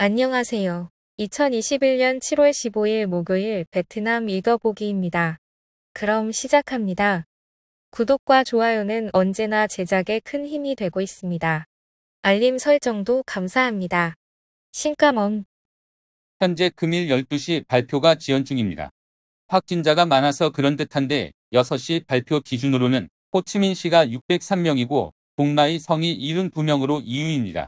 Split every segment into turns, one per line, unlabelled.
안녕하세요. 2021년 7월 15일 목요일 베트남 읽어보기입니다. 그럼 시작합니다. 구독과 좋아요는 언제나 제작에 큰 힘이 되고 있습니다. 알림 설정도 감사합니다. 신까멈.
현재 금일 12시 발표가 지연 중입니다. 확진자가 많아서 그런 듯한데 6시 발표 기준으로는 호치민시가 603명이고 동라이 성이 72명으로 2위입니다.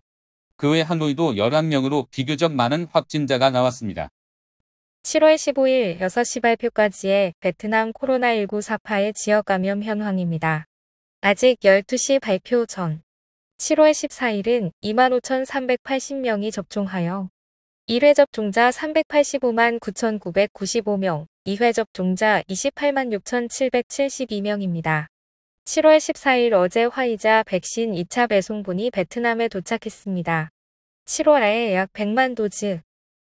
그 외 하노이도 11명으로 비교적 많은 확진자가 나왔습니다.
7월 15일 6시 발표까지의 베트남 코로나19 사파의 지역 감염 현황입니다. 아직 12시 발표 전 7월 14일은 25,380명이 접종하여 1회 접종자 385만 9,995명, 2회 접종자 28만 6,772명입니다. 7월 14일 어제 화이자 백신 2차 배송분이 베트남에 도착했습니다. 7월에 약 100만 도즈,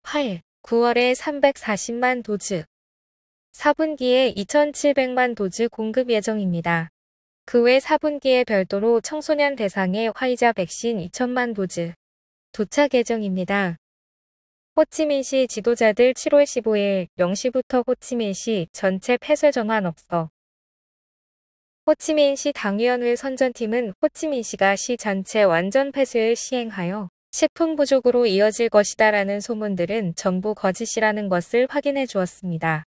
9월에 340만 도즈, 4분기에 2,700만 도즈 공급 예정입니다. 그 외 4분기에 별도로 청소년 대상의 화이자 백신 2천만 도즈 도착 예정입니다. 호치민시 지도자들 7월 15일 0시부터 호치민시 전체 폐쇄 전환 없어. 호치민시 당위원회 선전팀은 호치민시가 시 전체 완전 폐쇄를 시행하여 식품 부족으로 이어질 것이다라는 소문들은 전부 거짓이라는 것을 확인해 주었습니다.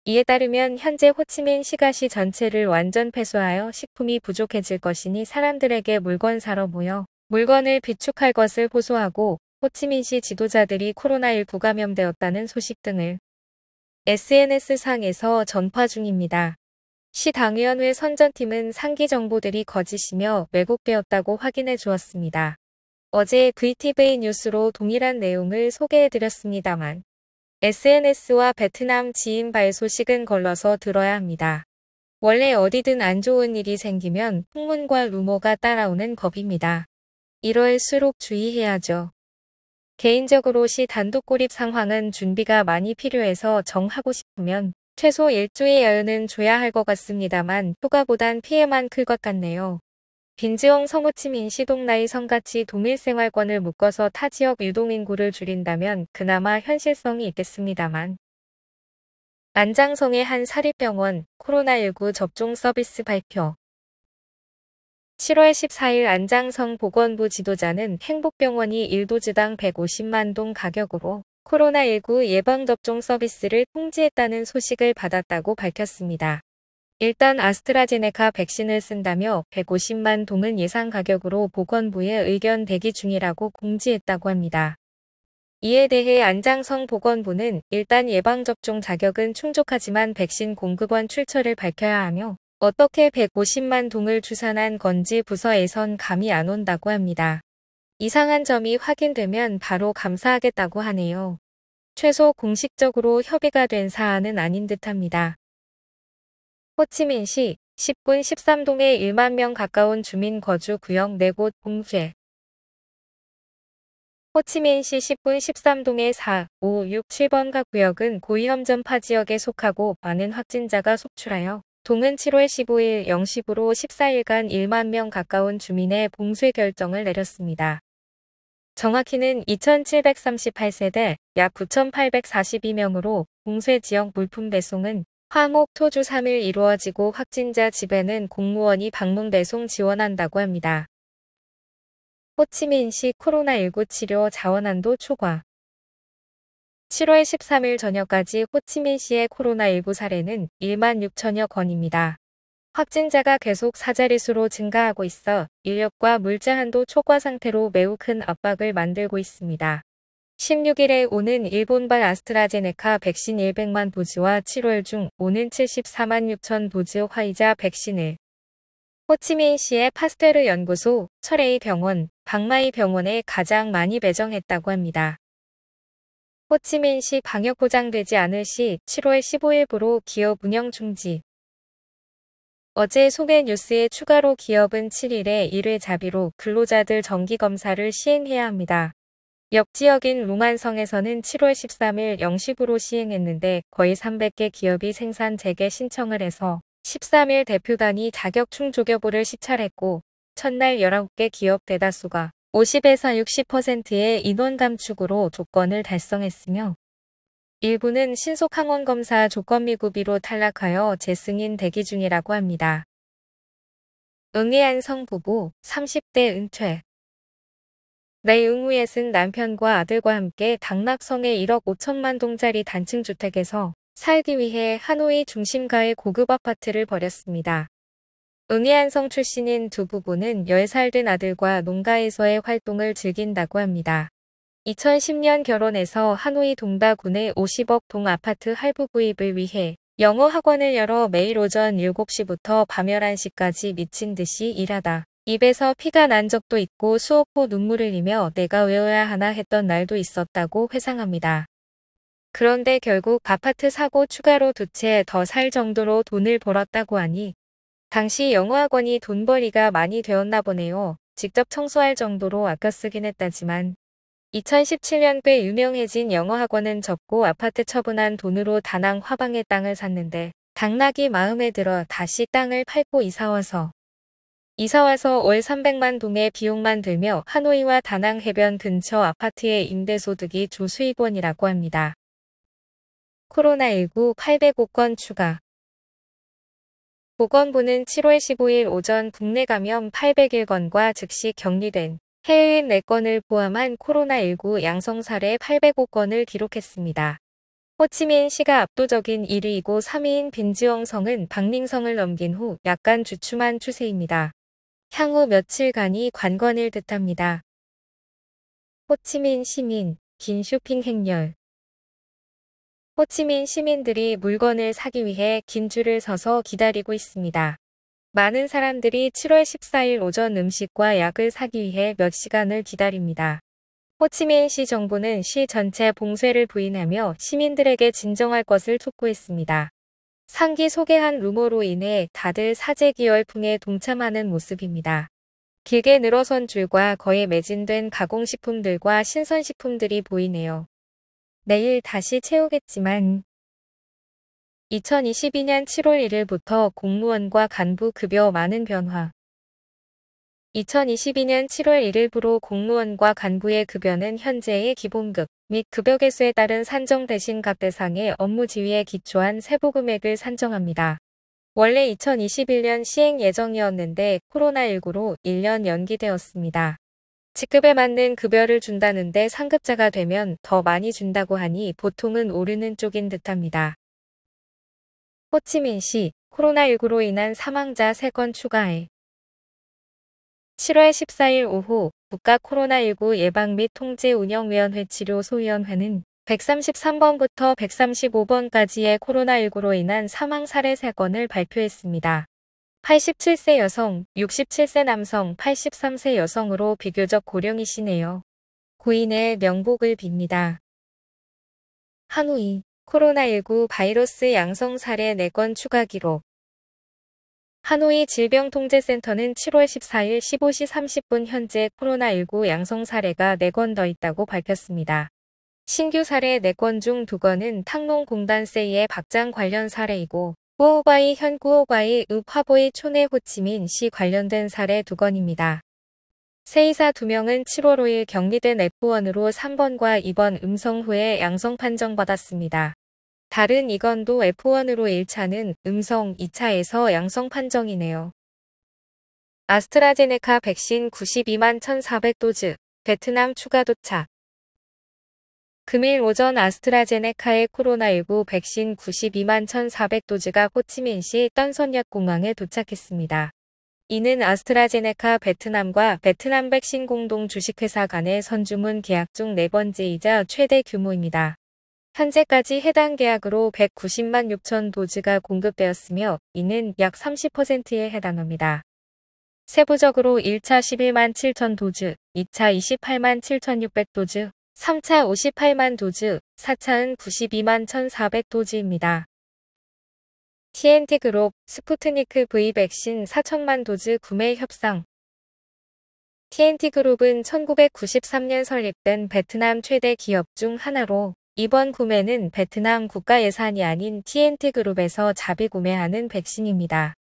이에 따르면 현재 호치민시가 시 전체를 완전 폐쇄하여 식품이 부족해질 것이니 사람들에게 물건 사러 모여 물건을 비축할 것을 호소하고 호치민시 지도자들이 코로나19 감염되었다는 소식 등을 SNS상에서 전파 중입니다. 시 당위원회 선전팀은 상기 정보들이 거짓이며 왜곡되었다고 확인해 주었습니다. 어제 VTV 뉴스로 동일한 내용을 소개해드렸습니다만 SNS와 베트남 지인발 소식은 걸러서 들어야 합니다. 원래 어디든 안 좋은 일이 생기면 풍문과 루머가 따라오는 법입니다. 이럴수록 주의해야죠. 개인적으로 시 단독 고립 상황은 준비가 많이 필요해서 정하고 싶으면 최소 일주의 여유는 줘야 할 것 같습니다만 효과보단 피해만 클 것 같네요. 빈지형 성호치민시 동라이 성같이 동일생활권을 묶어서 타 지역 유동인구를 줄인다면 그나마 현실성이 있겠습니다만 안장성의 한 사립병원 코로나19 접종 서비스 발표 7월 14일 안장성 보건부 지도자는 행복병원이 1도즈당 150만 동 가격으로 코로나19 예방접종 서비스를 통지했다는 소식을 받았다고 밝혔습니다. 일단 아스트라제네카 백신을 쓴다며 150만 동은 예상 가격으로 보건부에 의견 대기 중이라고 공지했다고 합니다. 이에 대해 안장성 보건부는 일단 예방접종 자격은 충족하지만 백신 공급원 출처를 밝혀야 하며 어떻게 150만 동을 주산한 건지 부서에선 감이 안 온다고 합니다. 이상한 점이 확인되면 바로 감사하겠다고 하네요. 최소 공식적으로 협의가 된 사안은 아닌 듯합니다. 호치민시 10군 13동에 1만 명 가까운 주민 거주 구역 4곳 봉쇄. 호치민시 10군 13동의 4, 5, 6, 7번가 구역은 고위험 전파 지역에 속하고 많은 확진자가 속출하여 동은 7월 15일 0시부로 14일간 1만 명 가까운 주민의 봉쇄 결정을 내렸습니다. 정확히는 2,738세대 약 9,842명으로 봉쇄 지역 물품 배송은 화목 토주 3일 이루어지고 확진자 집에는 공무원이 방문 배송 지원한다고 합니다. 호치민시 코로나19 치료 자원한도 초과 7월 13일 저녁까지 호치민시의 코로나19 사례는 1만 6천여 건입니다. 확진자가 계속 사자릿수로 증가하고 있어 인력과 물자 한도 초과 상태로 매우 큰 압박을 만들고 있습니다. 16일에 오는 일본발 아스트라제네카 백신 100만 도즈와 7월 중 오는 74만 6천 도즈 화이자 백신을 호치민시의 파스테르 연구소, 철에이 병원, 박마이 병원에 가장 많이 배정했다고 합니다. 호치민시 방역 보장되지 않을 시 7월 15일부로 기업 운영 중지. 어제 소개 뉴스에 추가로 기업은 7일에 1회 자비로 근로자들 정기검사를 시행해야 합니다. 옆지역인 룽안성에서는 7월 13일 0시부로 시행했는데 거의 300개 기업이 생산 재개 신청을 해서 13일 대표단이 자격충 조교부를 시찰했고 첫날 19개 기업 대다수가 50에서 60%의 인원 감축으로 조건을 달성했으며 일부는 신속 항원 검사 조건 미구비로 탈락하여 재승인 대기 중이라고 합니다. 응애안성 부부 30대 은퇴. 내응우엣은 남편과 아들과 함께 당락성의 1억 5천만 동짜리 단층 주택에서 살기 위해 하노이 중심가의 고급 아파트를 버렸습니다. 응애안성 출신인 두 부부는 10살 된 아들과 농가에서의 활동을 즐긴다고 합니다. 2010년 결혼해서 하노이 동다군의 50억 동 아파트 할부 구입을 위해 영어 학원을 열어 매일 오전 7시부터 밤 11시까지 미친 듯이 일하다 입에서 피가 난 적도 있고 수업 후 눈물을 흘리며 내가 외워야 하나 했던 날도 있었다고 회상합니다. 그런데 결국 아파트 사고 추가로 2채 더 살 정도로 돈을 벌었다고 하니 당시 영어학원이 돈벌이가 많이 되었나 보네요. 직접 청소할 정도로 아껴 쓰긴 했다지만 2017년 꽤 유명해진 영어학원은 접고 아파트 처분한 돈으로 다낭 화방에 땅을 샀는데 당락이 마음에 들어 다시 땅을 팔고 이사와서 월 300만 동의 비용만 들며 하노이와 다낭 해변 근처 아파트의 임대소득이 주 수입원이라고 합니다. 코로나19 800억 건 추가. 보건부는 7월 15일 오전 국내 감염 801건과 즉시 격리된 해외인 4건을 포함한 코로나19 양성 사례 800억 건을 기록했습니다. 호치민시가 압도적인 1위이고 3위인 빈지엉성은 박링성을 넘긴 후 약간 주춤한 추세입니다. 향후 며칠간이 관건일 듯합니다. 호치민 시민, 긴 쇼핑 행렬. 호치민 시민들이 물건을 사기 위해 긴 줄을 서서 기다리고 있습니다. 많은 사람들이 7월 14일 오전 음식과 약을 사기 위해 몇 시간을 기다립니다. 호치민시 정부는 시 전체 봉쇄를 부인하며 시민들에게 진정할 것을 촉구했습니다. 상기 소개한 루머로 인해 다들 사재기 열풍에 동참하는 모습입니다. 길게 늘어선 줄과 거의 매진된 가공식품들과 신선식품들이 보이네요. 내일 다시 채우겠지만 2022년 7월 1일부터 공무원과 간부 급여 많은 변화. 2022년 7월 1일부로 공무원과 간부의 급여는 현재의 기본급 및 급여 개수에 따른 산정 대신 각 대상의 업무 지위에 기초한 세부 금액을 산정합니다. 원래 2021년 시행 예정이었는데 코로나19로 1년 연기되었습니다. 직급에 맞는 급여를 준다는데 상급자가 되면 더 많이 준다고 하니 보통은 오르는 쪽인 듯합니다. 호치민시 코로나19로 인한 사망자 3건 추가해. 7월 14일 오후 국가 코로나19 예방 및 통제 운영위원회 치료소위원회는 133번부터 135번까지의 코로나19로 인한 사망 사례 3건을 발표했습니다. 87세 여성, 67세 남성, 83세 여성으로 비교적 고령이시네요. 고인의 명복을 빕니다. 하노이 코로나19 바이러스 양성 사례 4건 추가 기록. 하노이 질병통제센터는 7월 14일 15시 30분 현재 코로나19 양성 사례가 4건 더 있다고 밝혔습니다. 신규 사례 4건 중 2건은 탕농공단세이의 박장 관련 사례이고 구오바이 현 구오바이 읍 화보이 촌의 호치민시 관련된 사례 2건입니다. 세이사 2명은 7월 5일 격리된 F1으로 3번과 2번 음성 후에 양성 판정받았습니다. 다른 2건도 F1으로 1차는 음성, 2차에서 양성 판정이네요. 아스트라제네카 백신 92만 1,400도즈, 베트남 추가 도착. 금일 오전 아스트라제네카의 코로나19 백신 92만 1,400도즈가 호치민시 떤선역 공항에 도착했습니다. 이는 아스트라제네카 베트남과 베트남 백신 공동 주식회사 간의 선주문 계약 중 4번째이자 최대 규모입니다. 현재까지 해당 계약으로 190만 6천 도즈가 공급되었으며 이는 약 30%에 해당합니다. 세부적으로 1차 11만 7천 도즈, 2차 28만 7,600도즈, 3차 58만 도즈, 4차는 92만 1,400도즈입니다. TNT그룹 스푸트니크 V 백신 4천만 도즈 구매 협상. TNT그룹은 1993년 설립된 베트남 최대 기업 중 하나로 이번 구매는 베트남 국가 예산이 아닌 TNT그룹에서 자비 구매하는 백신입니다.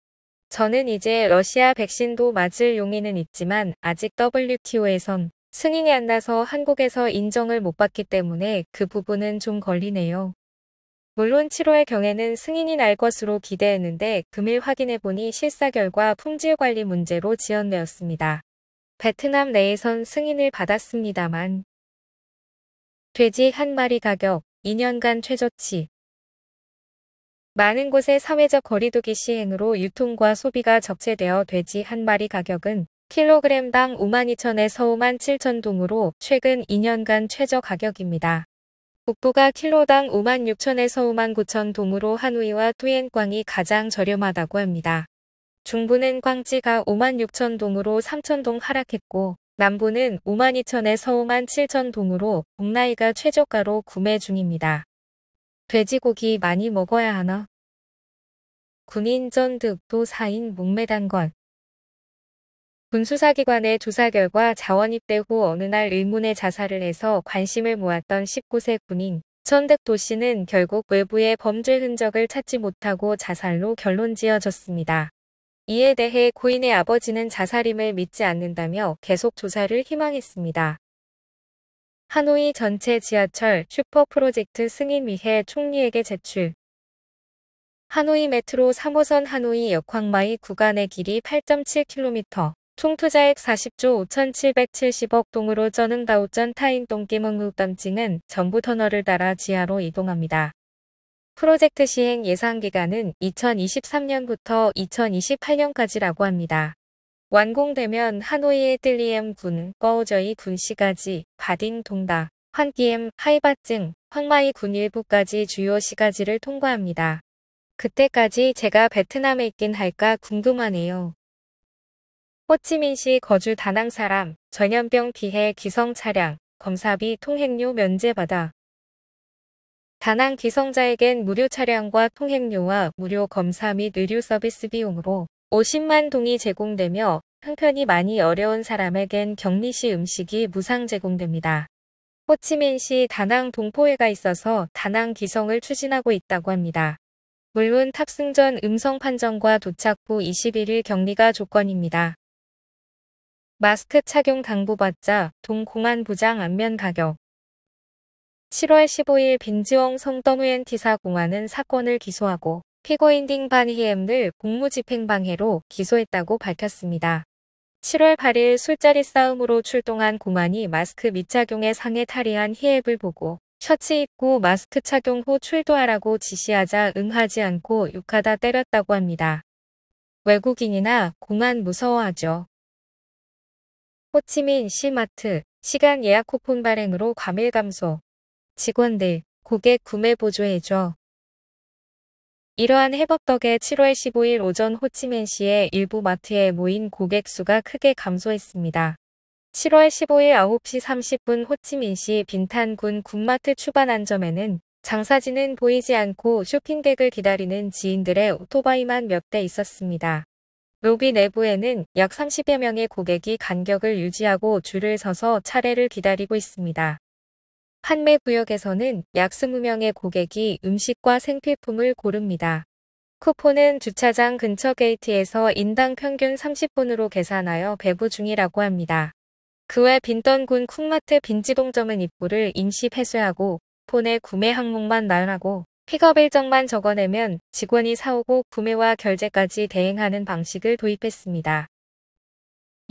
저는 이제 러시아 백신도 맞을 용의는 있지만 아직 WTO에선 승인이 안 나서 한국에서 인정을 못 받기 때문에 그 부분은 좀 걸리네요. 물론 7월 경에는 승인이 날 것으로 기대했는데 금일 확인해보니 실사 결과 품질 관리 문제로 지연되었습니다. 베트남 내에선 승인을 받았습니다만 돼지 한 마리 가격 2년간 최저치. 많은 곳의 사회적 거리두기 시행으로 유통과 소비가 적체되어 돼지 한 마리 가격은 킬로그램당 52,000에서 57,000동으로 최근 2년간 최저 가격입니다. 북부가 킬로당 56,000에서 59,000동으로 하노이와 투옌광이 가장 저렴하다고 합니다. 중부는 광지가 56,000동으로 3,000동 하락했고 남부는 52,000에서 57,000동으로 복라이가 최저가로 구매 중입니다. 돼지고기 많이 먹어야 하나? 군인 전득도 4인 목매단 것. 군수사기관의 조사 결과 자원 입대 후 어느 날 의문의 자살을 해서 관심을 모았던 19세 군인 전득도 씨는 결국 외부의 범죄 흔적을 찾지 못하고 자살로 결론 지어졌습니다. 이에 대해 고인의 아버지는 자살임을 믿지 않는다며 계속 조사를 희망했습니다. 하노이 전체 지하철 슈퍼 프로젝트 승인 위해 총리에게 제출. 하노이 메트로 3호선 하노이 역광마이 구간의 길이 8.7km, 총 투자액 40조 5,770억 동으로 저능다오전 타인동 끼멍우땀찡은 전부 터널을 따라 지하로 이동합니다. 프로젝트 시행 예상 기간은 2023년부터 2028년까지라고 합니다. 완공되면 하노이의 뜰리엠 군, 꺼우저이 군시가지, 바딩 동다, 환기엠, 하이바증, 황마이 군 일부까지 주요 시가지를 통과합니다. 그때까지 제가 베트남에 있긴 할까 궁금하네요. 호치민시 거주 다낭 사람, 전염병 피해 기성 차량, 검사비 통행료 면제받아. 다낭 기성자에겐 무료 차량과 통행료와 무료 검사 및 의료 서비스 비용으로 50만 동이 제공되며 형편이 많이 어려운 사람에겐 격리시 음식이 무상 제공됩니다. 호치민시 다낭 동포회가 있어서 다낭 기성을 추진하고 있다고 합니다. 물론 탑승 전 음성 판정과 도착 후 21일 격리가 조건입니다. 마스크 착용 당부받자 동공안 부장 안면 가격. 7월 15일 빈지엉 성더누엔 티사 공안은 사건을 기소하고 피고인 딩반히엠을 공무집행방해로 기소했다고 밝혔습니다. 7월 8일 술자리 싸움으로 출동한 공안이 마스크 미착용에 상해 탈의한 히앱을 보고 셔츠 입고 마스크 착용 후 출두하라고 지시하자 응하지 않고 욕하다 때렸다고 합니다. 외국인이나 공안 무서워하죠. 호치민시 마트, 시간 예약 쿠폰 발행으로 과밀 감소. 직원들, 고객 구매 보조해줘. 이러한 해법 덕에 7월 15일 오전 호치민시의 일부 마트에 모인 고객 수가 크게 감소했습니다. 7월 15일 9시 30분 호치민시 빈탄군 군마트 추반안점에는 장사진은 보이지 않고 쇼핑백을 기다리는 지인들의 오토바이만 몇 대 있었습니다. 로비 내부에는 약 30여 명의 고객이 간격을 유지하고 줄을 서서 차례를 기다리고 있습니다. 판매 구역에서는 약 20명의 고객이 음식과 생필품을 고릅니다. 쿠폰은 주차장 근처 게이트에서 인당 평균 30분으로 계산하여 배부 중이라고 합니다. 그 외 빈던군 쿵마트 빈지동점은 입구를 임시 폐쇄하고 폰에 구매 항목만 나열하고 픽업 일정만 적어내면 직원이 사오고 구매와 결제까지 대행하는 방식을 도입했습니다.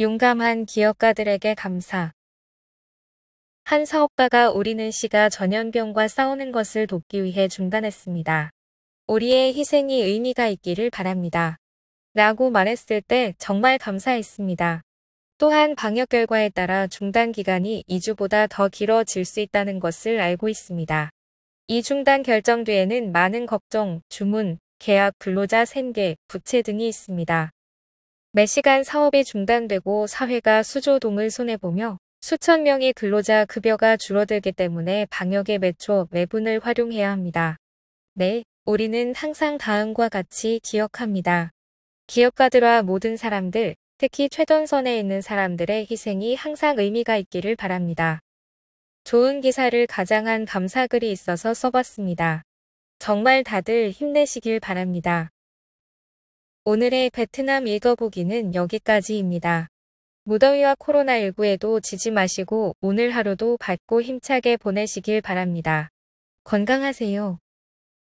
용감한 기업가들에게 감사. 한 사업가가 우리는 씨가 전염병과 싸우는 것을 돕기 위해 중단했습니다. 우리의 희생이 의미가 있기를 바랍니다. 라고 말했을 때 정말 감사했습니다. 또한 방역 결과에 따라 중단 기간이 2주보다 더 길어질 수 있다는 것을 알고 있습니다. 이 중단 결정 뒤에는 많은 걱정, 주문, 계약, 근로자 생계, 부채 등이 있습니다. 매 시간 사업이 중단되고 사회가 수조 동을 손해보며 수천 명의 근로자 급여가 줄어들기 때문에 방역의 매초, 매분을 활용해야 합니다. 네, 우리는 항상 다음과 같이 기억합니다. 기업가들과 모든 사람들, 특히 최전선에 있는 사람들의 희생이 항상 의미가 있기를 바랍니다. 좋은 기사를 가장한 감사글이 있어서 써봤습니다. 정말 다들 힘내시길 바랍니다. 오늘의 베트남 읽어보기는 여기까지입니다. 무더위와 코로나19에도 지지 마시고 오늘 하루도 밝고 힘차게 보내시길 바랍니다. 건강하세요.